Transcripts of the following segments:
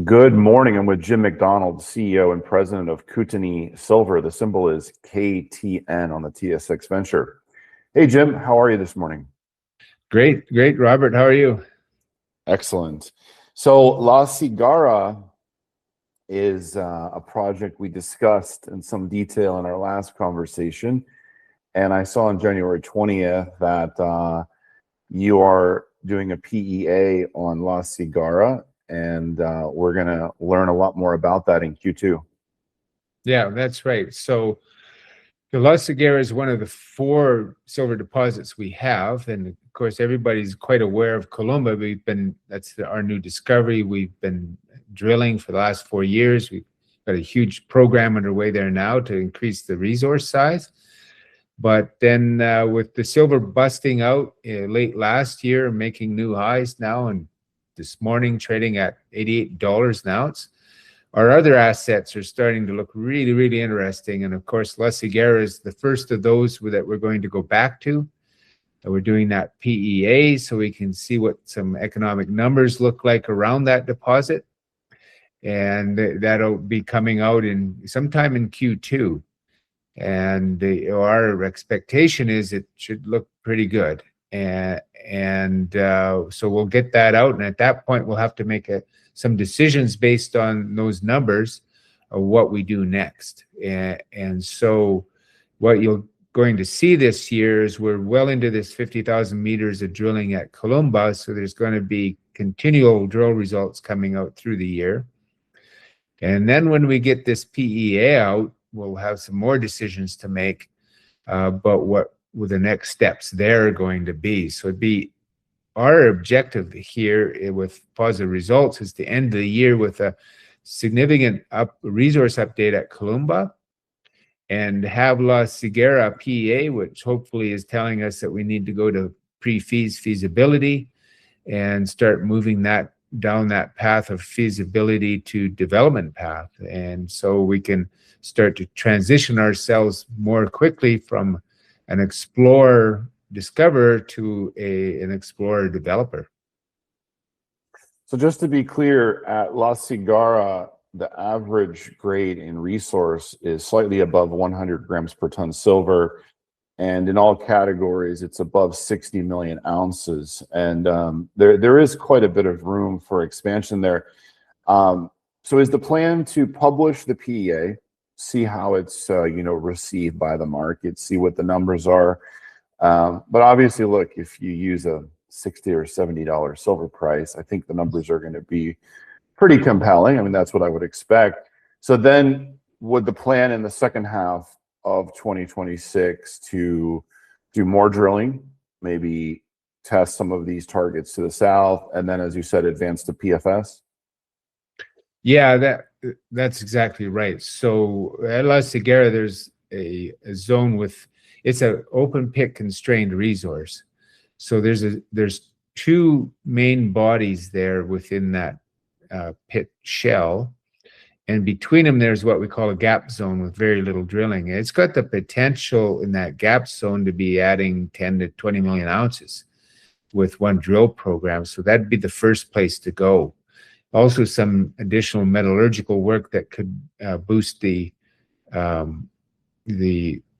Good morning. I'm with Jim McDonald, CEO and president of Kootenay Silver. The symbol is KTN on the TSX Venture. Hey, Jim, how are you this morning? Great, Robert. How are you? Excellent. So La Cigarra is a project we discussed in some detail in our last conversation. And I saw on January 20th that you are doing a PEA on La Cigarra, and we're going to learn a lot more about that in Q2. Yeah, that's right. So the La Cigarra is one of the 4 silver deposits we have. And of course, everybody's quite aware of Columba. That's our new discovery. We've been drilling for the last 4 years. We've got a huge program underway there now to increase the resource size. But then with the silver busting out late last year, making new highs now, and this morning trading at $88 an ounce, our other assets are starting to look really, really interesting. And of course, La Cigarra is the first of those that we're going to go back to. We're doing that PEA so we can see what some economic numbers look like around that deposit. And that'll be coming out in sometime in Q2. And our expectation is it should look pretty good. So we'll get that out. And at that point, we'll have to make some decisions based on those numbers of what we do next. And so what you're going to see this year is we're well into this 50,000 meters of drilling at Columba. So there's going to be continual drill results coming out through the year. And then when we get this PEA out, we'll have some more decisions to make about what the next steps there are going to be. So it'd be our objective here with positive results is to end the year with a significant resource update at Columba and have La Cigarra PEA, which hopefully is telling us that we need to go to feasibility and start moving that down that path of feasibility to development path. And so we can start to transition ourselves more quickly from an explorer discoverer to an explorer developer. So just to be clear, at La Cigarra, the average grade in resource is slightly above 100 grams per ton silver. And in all categories, it's above 60 million ounces. And there is quite a bit of room for expansion there. So is the plan to publish the PEA, see how it's received by the market, see what the numbers are? But obviously, look, if you use a $60 or $70 silver price, I think the numbers are going to be pretty compelling. I mean, that's what I would expect. So then would the plan in the second half of 2026 to do more drilling, maybe test some of these targets to the south, and then, as you said, advance to PFS? Yeah, that's exactly right. So at La Cigarra, there's a zone with, it's an open pit constrained resource. So there's 2 main bodies there within that pit shell. And between them, there's what we call a gap zone with very little drilling. It's got the potential in that gap zone to be adding 10 to 20 million ounces with one drill program. So that'd be the first place to go. Also, some additional metallurgical work that could boost the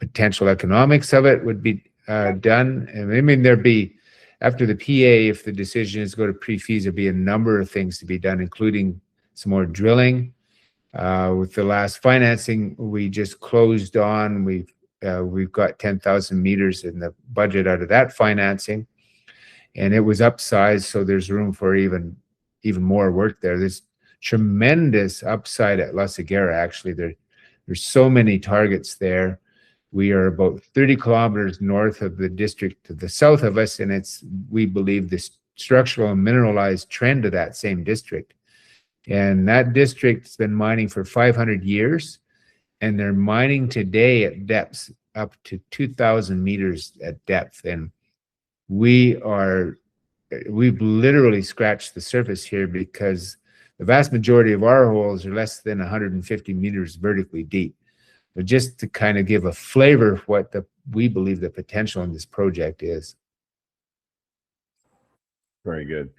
potential economics of it would be done. And I mean, there'd be, after the PA, if the decision is to go to pre-feas, there'd be a number of things to be done, including some more drilling. With the last financing we just closed on, we've got 10,000 meters in the budget out of that financing, and it was upsized, so there's room for even more work there. There's tremendous upside at La Cigarra. Actually, there's so many targets there. We are about 30 kilometers north of the district to the south of us, and we believe the structural and mineralized trend of that same district. And that district's been mining for 500 years, and they're mining today at depths up to 2,000 meters at depth. And we've literally scratched the surface here, because the vast majority of our holes are less than 150 meters vertically deep. But just to kind of give a flavor of what we believe the potential in this project is. Very good.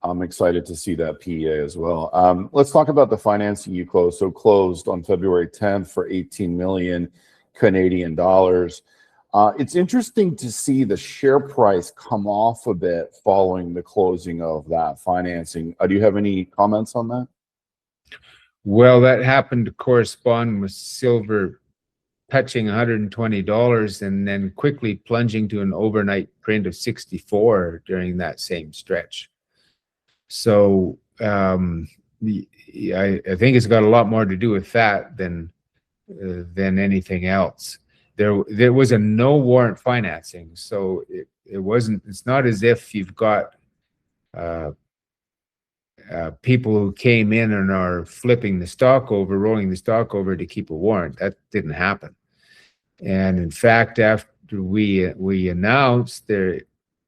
I'm excited to see that PEA as well. Let's talk about the financing you closed. So closed on February 10th for 18 million Canadian dollars. It's interesting to see the share price come off a bit following the closing of that financing. Do you have any comments on that? Well, that happened to correspond with silver touching $120 and then quickly plunging to an overnight print of 64 during that same stretch. So I think it's got a lot more to do with that than anything else. There was a no warrant financing, so it's not as if you've got people who came in and are flipping the stock over, rolling the stock over to keep a warrant. That didn't happen. And in fact, after we announced, it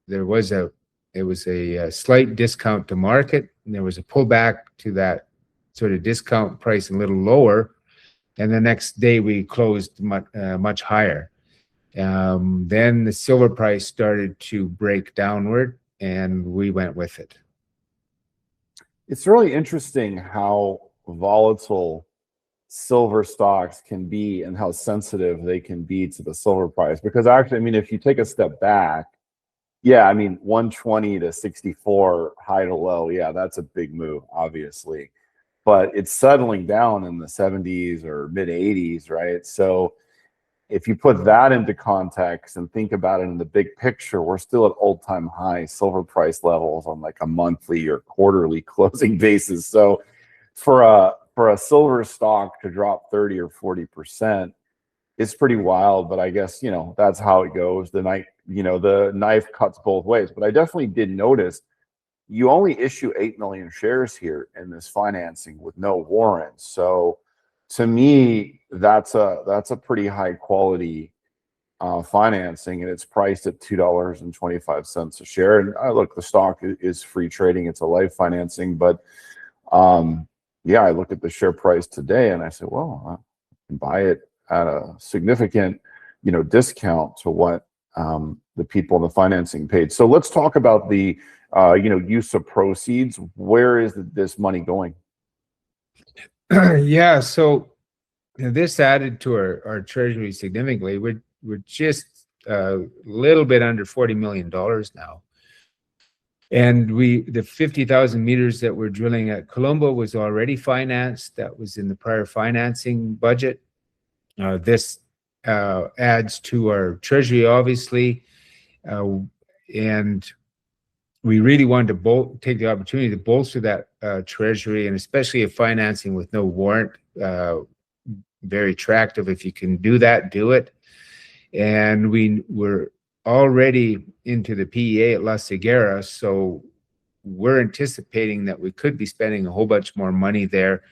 was a slight discount to market, and there was a pullback to that sort of discount price a little lower. And the next day we closed much higher. Then the silver price started to break downward, and we went with it. It's really interesting how volatile silver stocks can be and how sensitive they can be to the silver price. Because actually, I mean, if you take a step back, yeah, I mean, 120 to 64 high to low, yeah, that's a big move, obviously. But it's settling down in the 70s or mid 80s, right? So if you put that into context and think about it in the big picture, we're still at all-time high silver price levels on like a monthly or quarterly closing basis. So for a silver stock to drop 30 or 40%, it's pretty wild. But I guess, you know, that's how it goes. The knife cuts both ways. But I definitely did notice you only issue 8 million shares here in this financing with no warrants. So to me, that's a pretty high quality financing, and it's priced at $2.25 a share. And look, the stock is free trading; it's a life financing. But yeah, I look at the share price today, and I say, well, I can buy it at a significant, discount to what the people in the financing paid. So let's talk about the use of proceeds. Where is this money going? Yeah, so this added to our treasury significantly. We're just a little bit under $40 million now. And the 50,000 meters that we're drilling at Columba was already financed. That was in the prior financing budget. This adds to our treasury, obviously. And we really wanted to take the opportunity to bolster that treasury, and especially a financing with no warrant. Very attractive. If you can do that, do it. And we were already into the PEA at La Cigarra, so we're anticipating that we could be spending a whole bunch more money there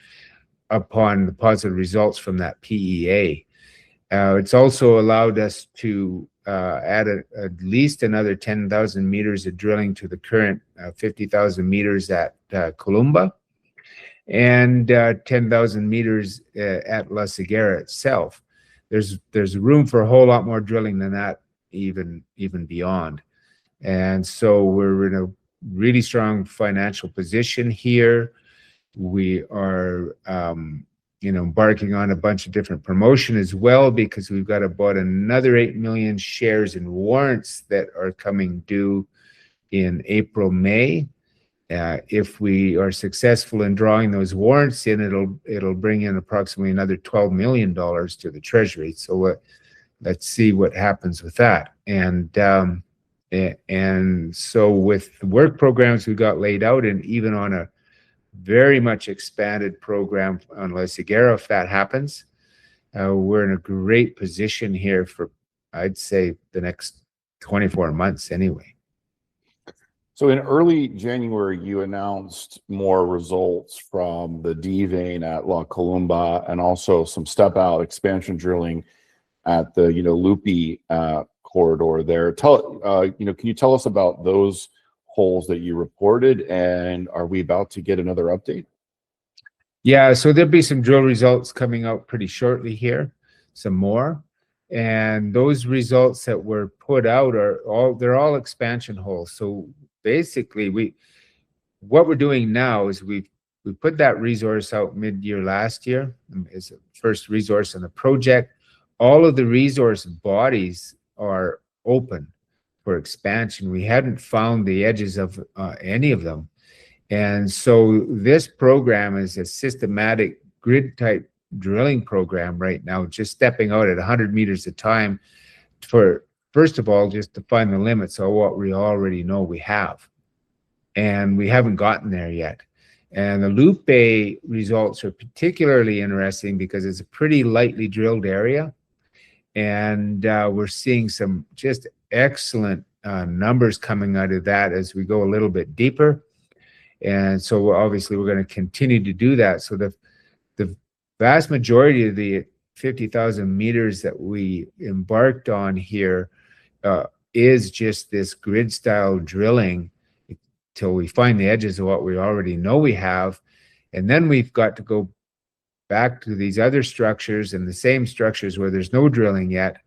upon the positive results from that PEA. It's also allowed us to add at least another 10,000 meters of drilling to the current 50,000 meters at Columba, and 10,000 meters at La Cigarra itself. There's room for a whole lot more drilling than that, even beyond. And so we're in a really strong financial position here. We are embarking on a bunch of different promotion as well, because we've got about another 8 million shares in warrants that are coming due in April, May. If we are successful in drawing those warrants in, it'll bring in approximately another $12 million to the treasury. So let's see what happens with that. And so with the work programs we got laid out, and even on a very much expanded program on La Cigarra, if that happens, we're in a great position here for, I'd say, the next 24 months anyway. So in early January, you announced more results from the D vein at La Columba, and also some step out expansion drilling at the Loopy corridor there. Can you tell us about those holes that you reported, and are we about to get another update? Yeah, so there'll be some drill results coming out pretty shortly here, some more. And those results that were put out they're all expansion holes. So basically what we're doing now is we put that resource out mid-year last year as the first resource on the project. All of the resource bodies are open for expansion. We hadn't found the edges of any of them. And so this program is a systematic grid type drilling program right now, just stepping out at 100 meters a time for, first of all, just to find the limits of what we already know we have. And we haven't gotten there yet. And the Lupe results are particularly interesting because it's a pretty lightly drilled area. And we're seeing some just excellent numbers coming out of that as we go a little bit deeper. And so obviously we're going to continue to do that. So the vast majority of the 50,000 meters that we embarked on here is just this grid style drilling till we find the edges of what we already know we have. And then we've got to go back to these other structures and the same structures where there's no drilling yet,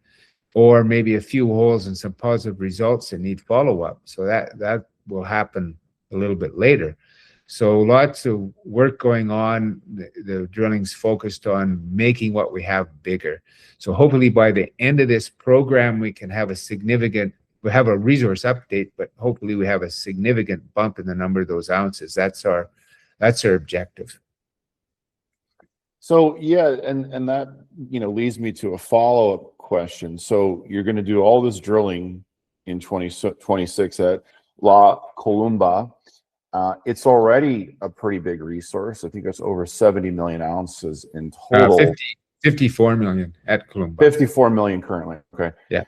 or maybe a few holes and some positive results that need follow-up. So that will happen a little bit later. So lots of work going on. The drilling's focused on making what we have bigger. So hopefully by the end of this program, we can have we have a resource update, but hopefully we have a significant bump in the number of those ounces. That's our objective. So yeah, and that leads me to a follow-up question. So you're going to do all this drilling in 2026 at La Columba. It's already a pretty big resource. I think it's over 70 million ounces in total. 54 million at Columba. 54 million currently. Okay. Yeah.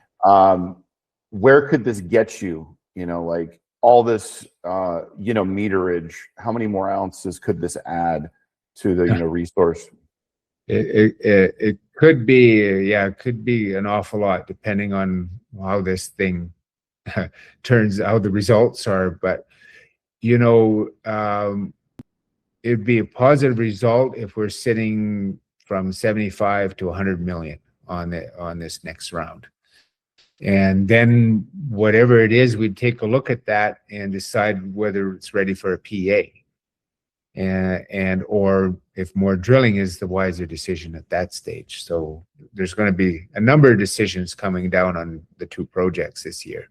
Where could this get you? Like all this, meterage. How many more ounces could this add to the resource? It could be, it could be an awful lot depending on how this thing turns out, the results are. But it'd be a positive result if we're sitting from 75 to 100 million on this next round. And then whatever it is, we'd take a look at that and decide whether it's ready for a PEA. Or if more drilling is the wiser decision at that stage. So there's going to be a number of decisions coming down on the two projects this year.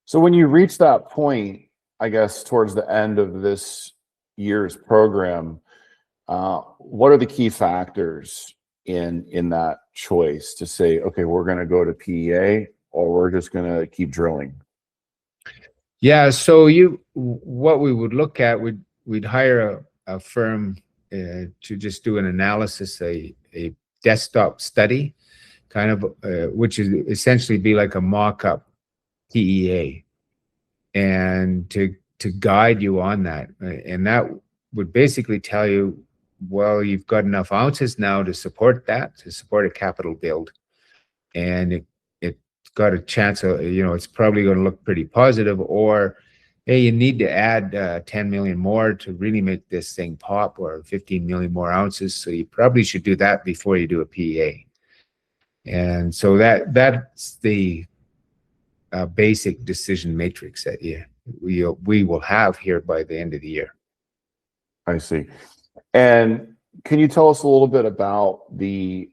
So when you reach that point, I guess towards the end of this year's program, what are the key factors in that choice to say, okay, we're going to go to PEA or we're just going to keep drilling? Yeah, so what we would look at, we'd hire a firm to just do an analysis, a desktop study, kind of, which is essentially be like a mock-up PEA, and to guide you on that. And that would basically tell you, well, you've got enough ounces now to support that, to support a capital build. And it's got a chance of, it's probably going to look pretty positive, or hey, you need to add 10 million more to really make this thing pop, or 15 million more ounces. So you probably should do that before you do a PEA. And so that's the basic decision matrix that we will have here by the end of the year. I see. And can you tell us a little bit about the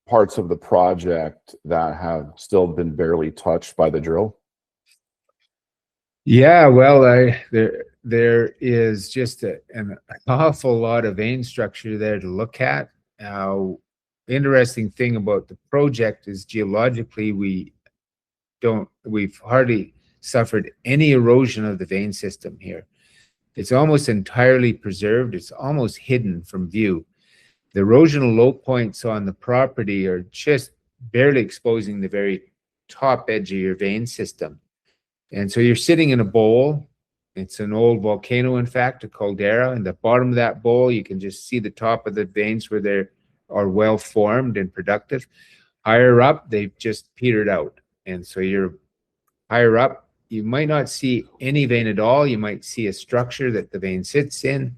parts of the project that have still been barely touched by the drill? Yeah, well, there is just an awful lot of vein structure there to look at. Interesting thing about the project is geologically we've hardly suffered any erosion of the vein system here. It's almost entirely preserved. It's almost hidden from view. The erosional low points on the property are just barely exposing the very top edge of your vein system. And so you're sitting in a bowl. It's an old volcano, in fact, a caldera. And the bottom of that bowl, you can just see the top of the veins where they are well formed and productive. Higher up, they've just petered out. And so you're higher up, you might not see any vein at all. You might see a structure that the vein sits in.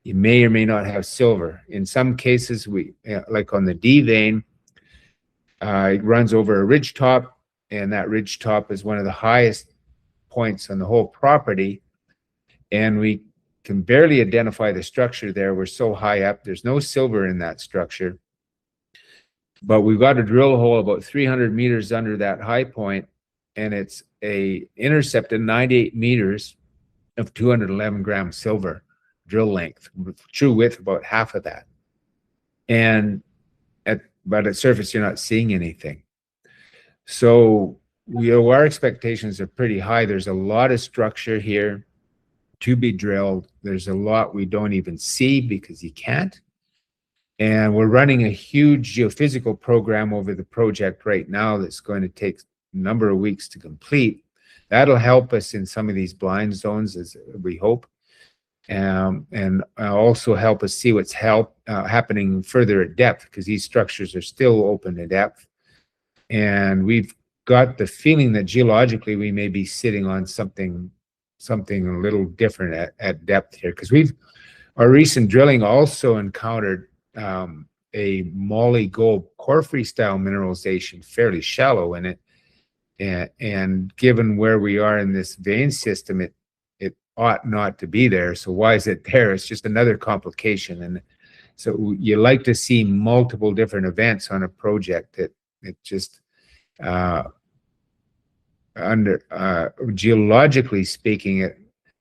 You may or may not have silver. In some cases, like on the D vein, it runs over a ridge top, and that ridge top is one of the highest points on the whole property. and we can barely identify the structure there. We're so high up. There's no silver in that structure. But we've got a drill hole about 300 meters under that high point, and it's a intercept of 98 meters of 211 grams silver drill length, with true width about half of that. And but at surface, you're not seeing anything. So our expectations are pretty high. There's a lot of structure here to be drilled. There's a lot we don't even see because you can't. And we're running a huge geophysical program over the project right now that's going to take a number of weeks to complete. That'll help us in some of these blind zones, as we hope, and also help us see what's happening further at depth, because these structures are still open to depth. And we've got the feeling that geologically we may be sitting on something a little different at depth here, because our recent drilling also encountered a molly gold porphyry style mineralization, fairly shallow in it, and given where we are in this vein system, it ought not to be there. So why is it there? It's just another complication. And so you like to see multiple different events on a project that it just geologically speaking,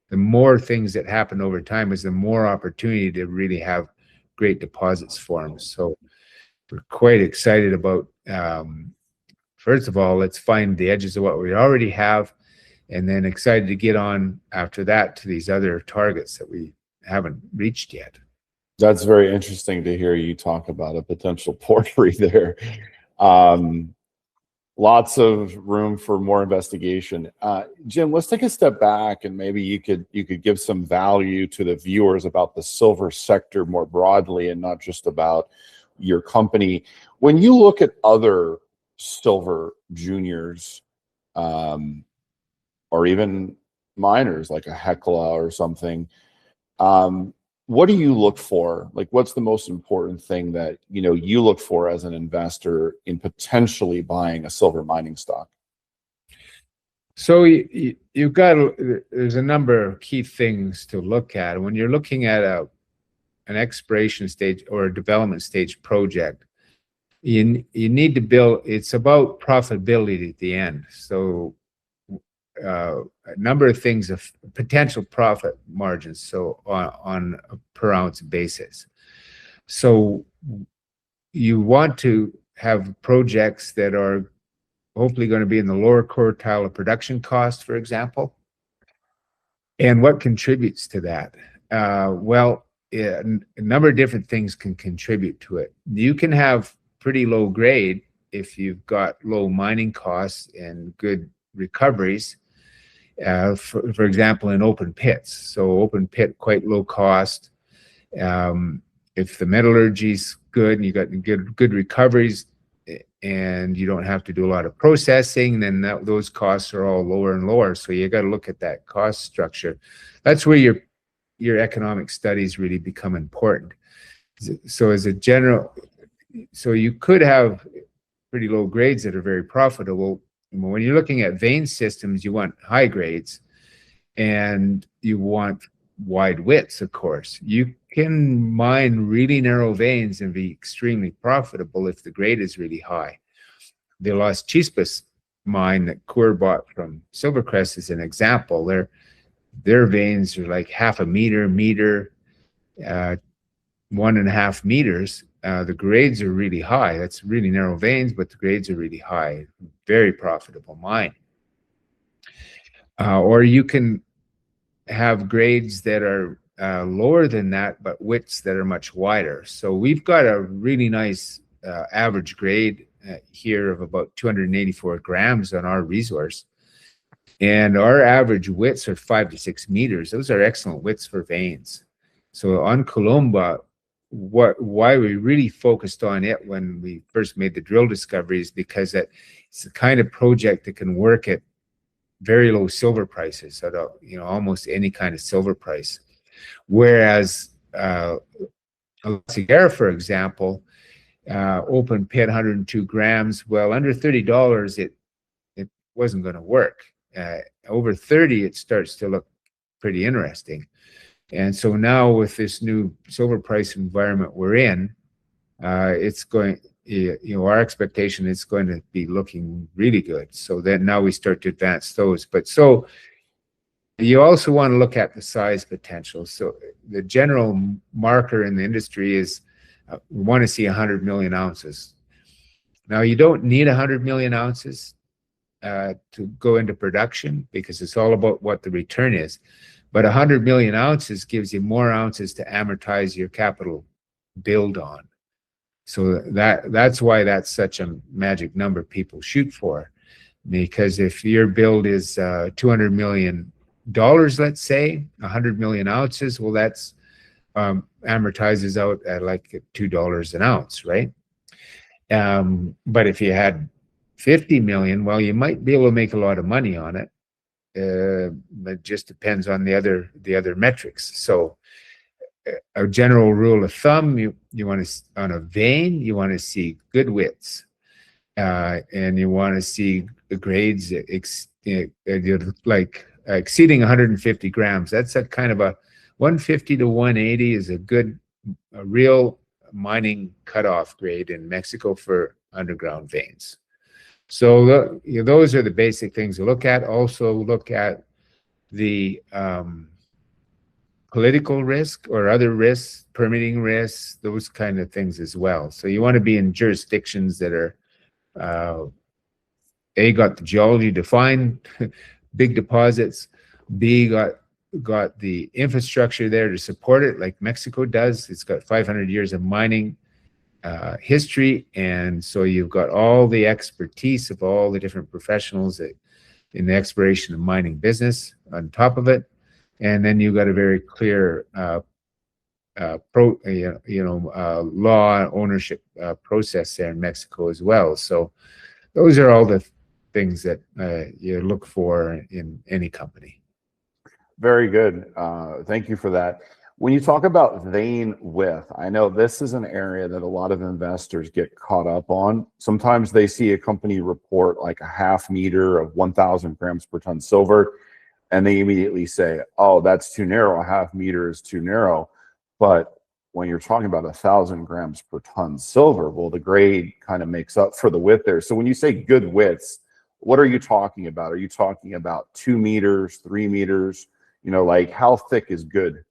the more things that happen over time is the more opportunity to really have great deposits form. So we're quite excited about, first of all, let's find the edges of what we already have, and then excited to get on after that to these other targets that we haven't reached yet. That's very interesting to hear you talk about a potential porphyry there. Lots of room for more investigation. Jim, let's take a step back, and maybe you could give some value to the viewers about the silver sector more broadly, and not just about your company. When you look at other silver juniors, or even miners like a Hecla or something, what do you look for? Like, what's the most important thing that you look for as an investor in potentially buying a silver mining stock? So you've got, there's a number of key things to look at when you're looking at an exploration stage or a development stage project. You need to build. It's about profitability at the end. So a number of things of potential profit margins, so on a per ounce basis. So you want to have projects that are hopefully going to be in the lower quartile of production cost, for example. And what contributes to that? Well, a number of different things can contribute to it. You can have pretty low grade if you've got low mining costs and good recoveries. For example, in open pits. So open pit, quite low cost. If the metallurgy's good and you got good recoveries, and you don't have to do a lot of processing, then those costs are all lower and lower. So you got to look at that cost structure. That's where your economic studies really become important. So as a general, so you could have pretty low grades that are very profitable. When you're looking at vein systems, you want high grades and you want wide widths, of course. You can mine really narrow veins and be extremely profitable if the grade is really high. The Las Chispas mine that KOOYF bought from Silvercrest is an example. Their veins are like half a meter, 1.5 meters. The grades are really high. That's really narrow veins, but the grades are really high. Very profitable mine. Or you can have grades that are lower than that, but widths that are much wider. So we've got a really nice average grade here of about 284 grams on our resource. And our average widths are 5 to 6 meters. Those are excellent widths for veins. So on Columba, why we really focused on it when we first made the drill discovery is because it's the kind of project that can work at very low silver prices, so almost any kind of silver price. Whereas Cigarra, for example, open pit 102 grams, well, under $30 it wasn't going to work. Over 30 it starts to look pretty interesting. And so now with this new silver price environment we're in, it's going, our expectation is going to be looking really good. So then now we start to advance those. But so you also want to look at the size potential. So the general marker in the industry is we want to see 100 million ounces. Now you don't need 100 million ounces to go into production, because it's all about what the return is. But 100 million ounces gives you more ounces to amortize your capital build on. So that's why that's such a magic number people shoot for. Because if your build is $200 million, let's say, 100 million ounces, well, that's amortizes out at like $2 an ounce, right? But if you had 50 million, well, you might be able to make a lot of money on it. But it just depends on the other metrics. So a general rule of thumb, you want to, on a vein, you want to see good widths, and you want to see the grades like exceeding 150 grams. That's a kind of a 150 to 180 is a real mining cutoff grade in Mexico for underground veins. So those are the basic things to look at. Also look at the political risk or other risks, permitting risks, those kind of things as well. So you want to be in jurisdictions that are A, got the geology defined, big deposits, B, got the infrastructure there to support it, like Mexico does. It's got 500 years of mining history, and so you've got all the expertise of all the different professionals in the exploration and mining business on top of it, and then you've got a very clear law ownership process there in Mexico as well. So those are all the things that you look for in any company. Very good. Thank you for that. When you talk about vein width, I know this is an area that a lot of investors get caught up on. Sometimes they see a company report like a half meter of 1,000 grams per ton silver, and they immediately say, oh, that's too narrow. A half meter is too narrow. But when you're talking about 1,000 grams per ton silver, well, the grade kind of makes up for the width there. So when you say good widths, what are you talking about? Are you talking about 2 meters, 3 meters? You know, like how thick is good?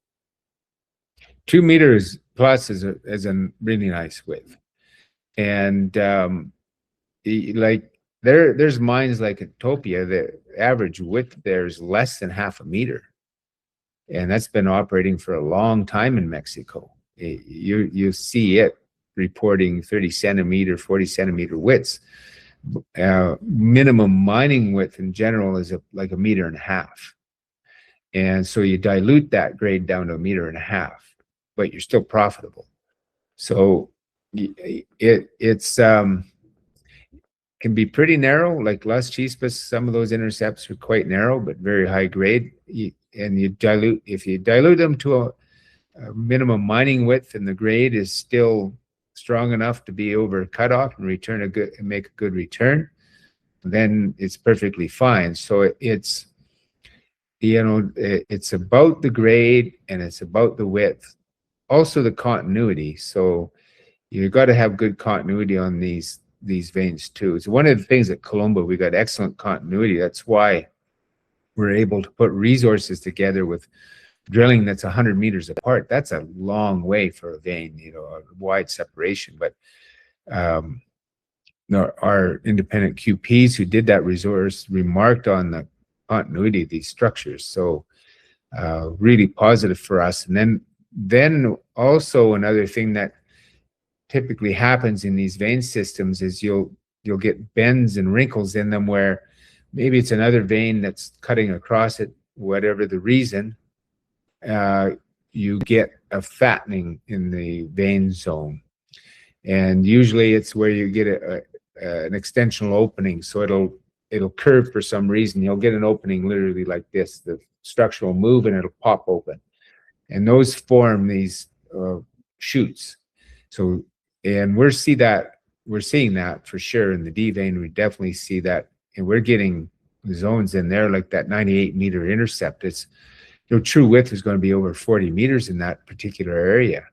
2 meters plus is a really nice width. And like there's mines like Utopia, the average width there is less than half a meter. And that's been operating for a long time in Mexico. You see it reporting 30 centimeter, 40 centimeter widths. Minimum mining width in general is like 1.5 meters. And so you dilute that grade down to 1.5 meters, but you're still profitable. So it's can be pretty narrow, like Las Chispas. Some of those intercepts are quite narrow, but very high grade. And if you dilute them to a minimum mining width, and the grade is still strong enough to be over cutoff and make a good return, then it's perfectly fine. So it's about the grade and it's about the width, also the continuity. So you've got to have good continuity on these veins too. It's one of the things at Columba, we got excellent continuity. That's why we're able to put resources together with drilling that's 100 meters apart. That's a long way for a vein, a wide separation. But our independent QPs who did that resource remarked on the continuity of these structures. So really positive for us. And then also another thing that typically happens in these vein systems is you'll get bends and wrinkles in them where maybe it's another vein that's cutting across it, whatever the reason. You get a fattening in the vein zone, and usually it's where you get an extensional opening. So it'll curve for some reason. You'll get an opening literally like this. The structure will move and it'll pop open, and those form these shoots. So, and we're seeing that for sure in the D vein. We definitely see that, and we're getting zones in there like that 98 meter intercept. your true width is going to be over 40 meters in that particular area.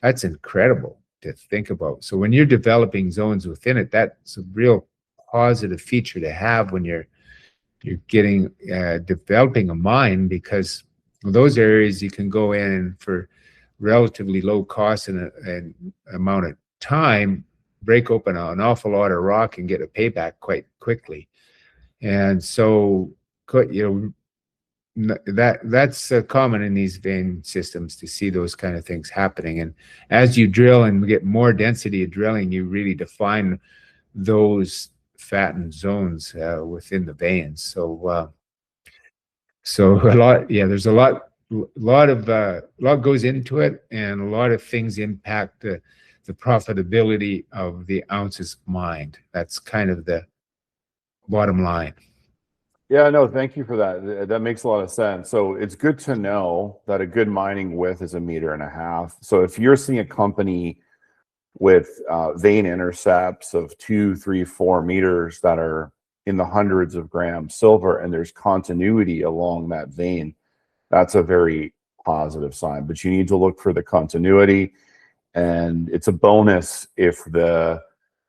That's incredible to think about. So when you're developing zones within it, that's a real positive feature to have when you're getting developing a mine, because those areas you can go in for relatively low cost and an amount of time, break open an awful lot of rock and get a payback quite quickly. And so, you know, that's common in these vein systems to see those kind of things happening. And as you drill and get more density of drilling, you really define those fattened zones within the veins. So a lot, yeah, there's a lot goes into it, and a lot of things impact the profitability of the ounces mined. That's kind of the bottom line. Yeah, no, thank you for that. That makes a lot of sense. So it's good to know that a good mining width is 1.5 meters. So if you're seeing a company with vein intercepts of 2, 3, 4 meters that are in the hundreds of grams silver, and there's continuity along that vein, that's a very positive sign. But you need to look for the continuity, and it's a bonus if the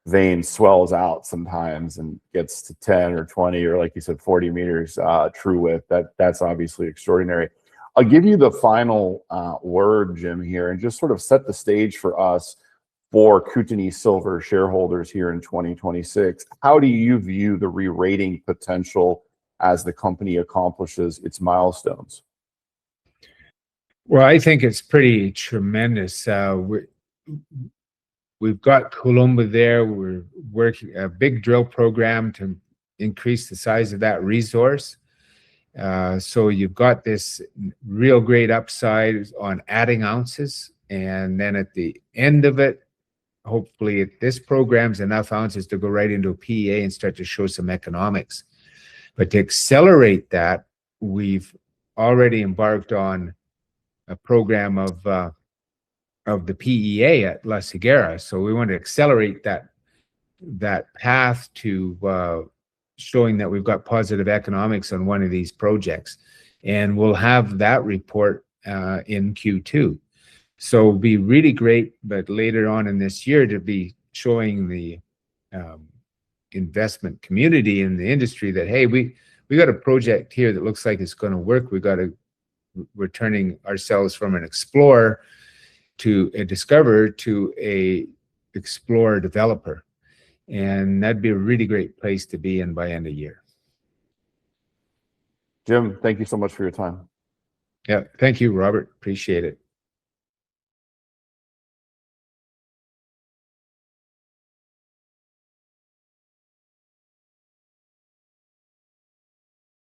vein swells out sometimes and gets to 10 or 20 or, like you said, 40 meters true width. That's obviously extraordinary. I'll give you the final word, Jim, here, and just sort of set the stage for us for Kootenay Silver shareholders here in 2026. How do you view the re-rating potential as the company accomplishes its milestones? Well, I think it's pretty tremendous. We've got Columba there. We're working a big drill program to increase the size of that resource. So you've got this real great upside on adding ounces. And then at the end of it, hopefully this program's enough ounces to go right into a PEA and start to show some economics. But to accelerate that, we've already embarked on a program of the PEA at La Cigarra. So we want to accelerate that path to showing that we've got positive economics on one of these projects. And we'll have that report in Q2. So it'll be really great, but later on in this year, to be showing the investment community in the industry that, hey, we got a project here that looks like it's going to work. We're turning ourselves from an explorer to a discoverer to a explorer developer. And that'd be a really great place to be in by end of year. Jim, thank you so much for your time. Yeah, thank you, Robert. Appreciate it.